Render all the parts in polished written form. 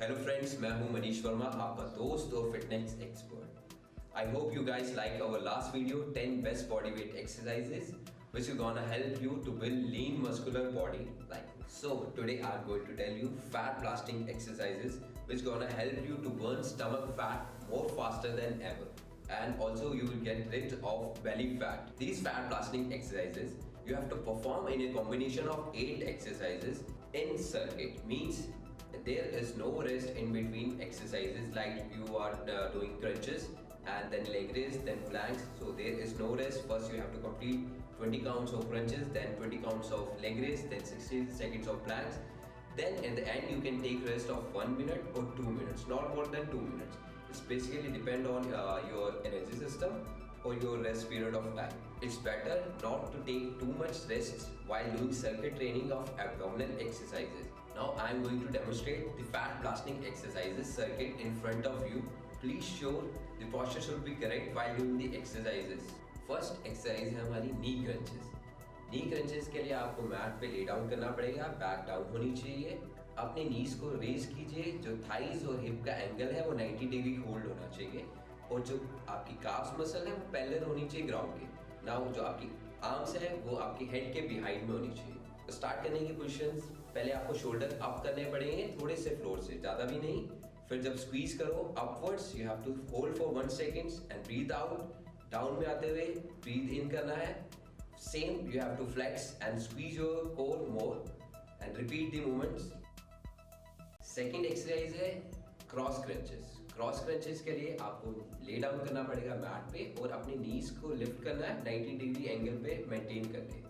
Hello friends, मैं हूं मनीष वर्मा, आपका दोस्त और fitness expert. I hope you guys like our last video 10 best body weight exercises which are gonna help you to build lean muscular body like me. So today I'm going to tell you fat blasting exercises which gonna help you to burn stomach fat more faster than ever, and also you will get rid of belly fat. These fat blasting exercises you have to perform in a combination of 8 exercises in circuit, means there is no rest in between exercises, like you are doing crunches and then leg raise, then planks. So there is no rest. First you have to complete 20 counts of crunches, then 20 counts of leg raise, then 60 seconds of planks. Then at the end you can take rest of 1 minute or 2 minutes, not more than 2 minutes. It's basically depend on your energy system or your rest period of time. It's better not to take too much rest while doing circuit training of abdominal exercises. Now I am going to demonstrate the fat blasting exercises circuit in front of you. Please sure the posture should be correct while doing the exercises. First exercise है हमारी knee crunches. Knee crunches के लिए आपको mat पे lay down करना पड़ेगा, back down होनी चाहिए, अपने नीज को रेज कीजिए, जो थाइज और हिप का एंगल है वो 90 डिग्री होल्ड होना चाहिए, और जो आपकी काफ्स मसल है वो पैरेलल होनी चाहिए ग्राउंड के। नाउ जो आपकी आर्म्स है वो आपकी हेड के बिहाइंड में होनी चाहिए। तो स्टार्ट करने की पोजीशंस, पहले आपको शोल्डर अप करने पड़ेंगे थोड़े से फ्लोर से, ज्यादा भी नहीं। फिर जब स्क्वीज करो upwards, you have to hold for 1 seconds and breathe out. Down में आते हुए ब्रीथ इन करना है। Same you have to flex and squeeze your core more and repeat the movements. Second exercise है क्रॉस क्रंचेस। क्रॉस क्रंचेस के लिए आपको lay down करना पड़ेगा मैट पे और अपनी नीज को लिफ्ट करना है 90 डिग्री एंगल पे मेंटेन करके।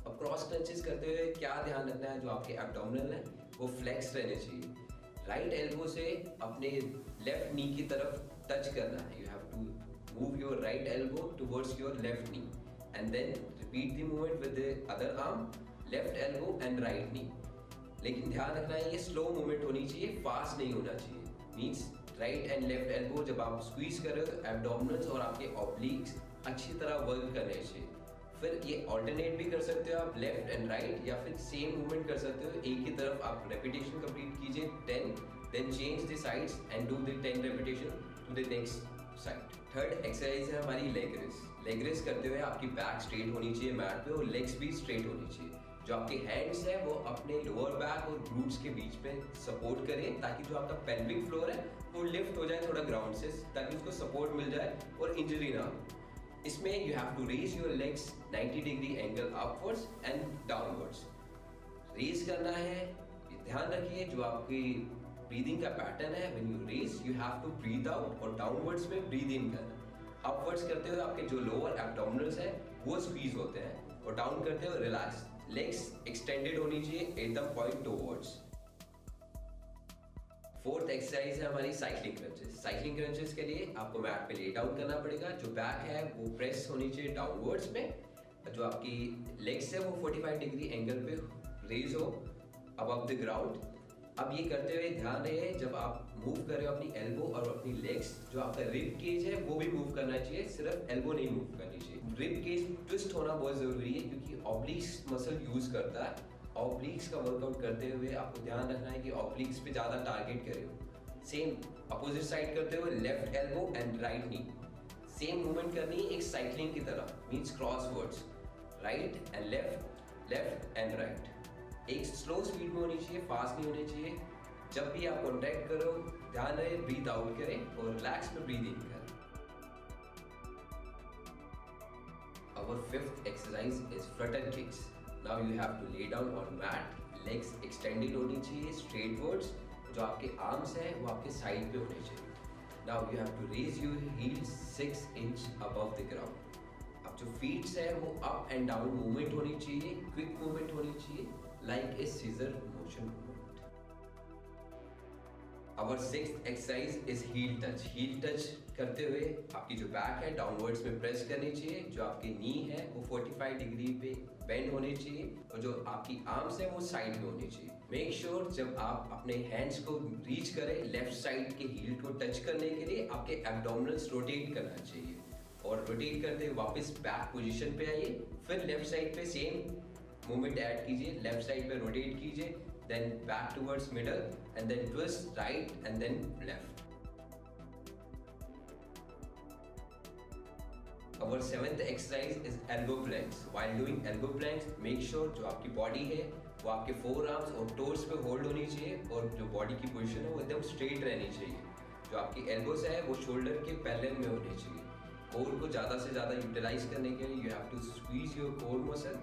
अब क्रॉस क्रंचेस करते हुए क्या ध्यान रखना है, जो आपके एब्डोमिनल है वो फ्लेक्स रहने चाहिए। राइट एल्बो से अपने लेफ्ट नी की तरफ टच करना है। You have to move your right elbow towards your left knee and then repeat the movement with the other arm, left elbow and right knee. लेकिन ध्यान रखना है ये स्लो मूवमेंट होनी चाहिए, फास्ट नहीं होना चाहिए। Means right and left elbow जब आप स्क्वीज कर रहे हो तो एब्डोमिनल्स और आपके ऑब्लिक्स अच्छी तरह वर्क करने चाहिए। फिर ये ऑल्टरनेट भी कर सकते हो आप, लेफ्ट एंड राइट, या फिर सेम मूवमेंट कर सकते हो। एक ही तरफ आप रेपिटेशन कंप्लीट कीजिए 10, then change the sides and do the 10 repetition to the next side. Third exercise है हमारी लेग रेस। लेग रेस करते हुए आपकी बैक स्ट्रेट होनी चाहिए मैट पे और लेग्स भी स्ट्रेट होनी चाहिए। जो आपके हैंड्स है वो अपने लोअर बैक और ग्लूट्स के बीच में सपोर्ट करें, ताकि जो आपका पेल्विक फ्लोर है वो लिफ्ट हो जाए थोड़ा ग्राउंड से, ताकि उसको सपोर्ट मिल जाए और इंजरी ना हो। इसमें you have to raise your legs 90 degree angle upwards and downwards. Raise करना है, ध्यान रखिए जो आपकी ब्रीदिंग का पैटर्न है, when you raise you have to breathe out और डाउनवर्ड्स में ब्रीथ इन करना। अपवर्ड्स करते हुए आपके जो लोअर एब्डोमिनल्स है वो स्क्वीज होते हैं, और डाउन करते हुए रिलैक्स, लेग्स एक्सटेंडेड होनी चाहिए एकदम पॉइंट टुवर्ड्स। फोर्थ एक्सरसाइज है हमारी साइक्लिंग क्रंचेस। साइक्लिंग क्रंचेस के लिए आपको मैट पे ले डाउन करना पड़ेगा। जो बैक है वो प्रेस होनी चाहिए डाउनवर्ड्स में, जो आपकी लेग्स है वो 45 डिग्री एंगल पे रेज हो अबव द ग्राउंड। अब ये करते हुए ध्यान रहे जब आप मूव कर रहे हो अपनी एल्बो और अपनी लेग्स, जो आपका रिब केज है वो भी मूव करना चाहिए, सिर्फ एल्बो नहीं मूव करनी चाहिए। रिब केज ट्विस्ट होना बहुत जरूरी है, क्योंकि ऑब्लिक्स मसल यूज करता है। ऑब्लिक्स का वर्कआउट करते हुए आपको ध्यान रखना है कि ऑब्लिक्स पे ज्यादा टारगेट करे हो। सेम अपोजिट साइड करते हुए left elbow and right knee, same movement करनी है एक साइक्लिंग की तरह, means crosswords, right and left, left and right. एक स्लो स्पीड में होनी चाहिए, फास्ट नहीं होनी चाहिए। जब भी आप कॉन्ट्रैक्ट करो ध्यान रहे ब्रीथ आउट करें और रिलैक्स में ब्रीथ इन करें। Our fifth exercise is flutter kicks. Now you have to lay down on mat, legs extended होनी चाहिए straightwards, जो आपके arms हैं वो आपके side पे होने चाहिए। Now you have to raise your heels 6 inch above the ground. अब जो feet है वो up and down movement होनी चाहिए, quick movement होनी चाहिए, like a scissor motion movement. Our sixth exercise is heel touch. Heel touch करते हुए आपकी जो बैक है डाउनवर्ड्स में प्रेस करनी चाहिए, जो आपकी नी है वो 45 डिग्री पे बेंड होनी चाहिए, और जो आपकी आर्म्स है वो साइड में होनी चाहिए। मेक श्योर जब आप अपने हैंड्स को रीच करें लेफ्ट साइड के हील को टच करने के लिए आपके एब्डोमिनल्स रोटेट करना चाहिए, और रोटेट करते हुए वापस बैक पोजीशन पे आइए। फिर लेफ्ट साइड पे सेम मूवमेंट ऐड कीजिए, लेफ्ट साइड पे रोटेट कीजिए, then back towards middle, and then twist right and then left. Our seventh exercise is elbow planks. While doing elbow planks, make sure जो आपकी body है वो आपके forearms और toes पे hold होनी चाहिए और जो body की position है वो एकदम straight रहनी चाहिए. जो आपकी elbows है वो shoulder के parallel में होनी चाहिए. Core को ज़्यादा से ज़्यादा utilize करने के लिए you have to squeeze your core muscle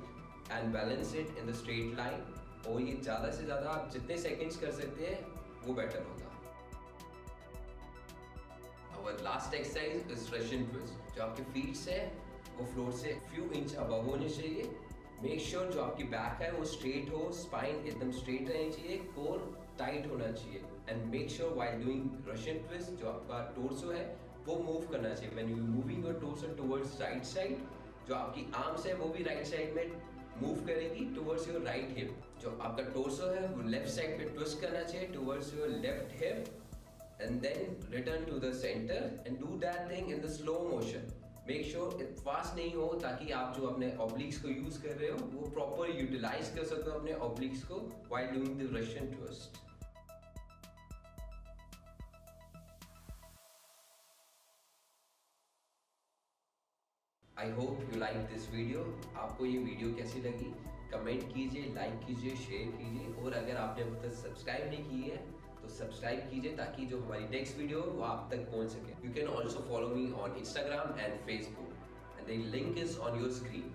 and balance it in the straight line. और ये ज़्यादा से ज़्यादा आप जितने seconds कर सकते हैं वो better होगा. Our last exercise is Russian twist. जो आपके feet है वो floor से few inch above होने चाहिए. Make sure जो आपकी back है वो straight हो, spine एकदम straight रहनी चाहिए, core tight होना चाहिए. And make sure while doing Russian twist जो आपका torso है वो move करना चाहिए. When you moving your torso towards right side, जो आपकी arms है वो भी right side में move करेगी towards your right hip. जो आपका torso है वो left side पे twist करना चाहिए towards your left hip. And then return to the center and do that thing in the slow motion. Make sure it fast नहीं हो ताकि आप जो अपने obliques को use कर रहे हो वो proper utilize कर सको अपने obliques को while doing the Russian twist. I hope you like this video. आपको ये वीडियो कैसी लगी कमेंट कीजिए, लाइक कीजिए, शेयर कीजिए और अगर आपने अब तक सब्सक्राइब नहीं की है तो सब्सक्राइब कीजिए ताकि जो हमारी नेक्स्ट वीडियो वो आप तक पहुंच सके. You can also follow me on Instagram and Facebook and the link is on your screen.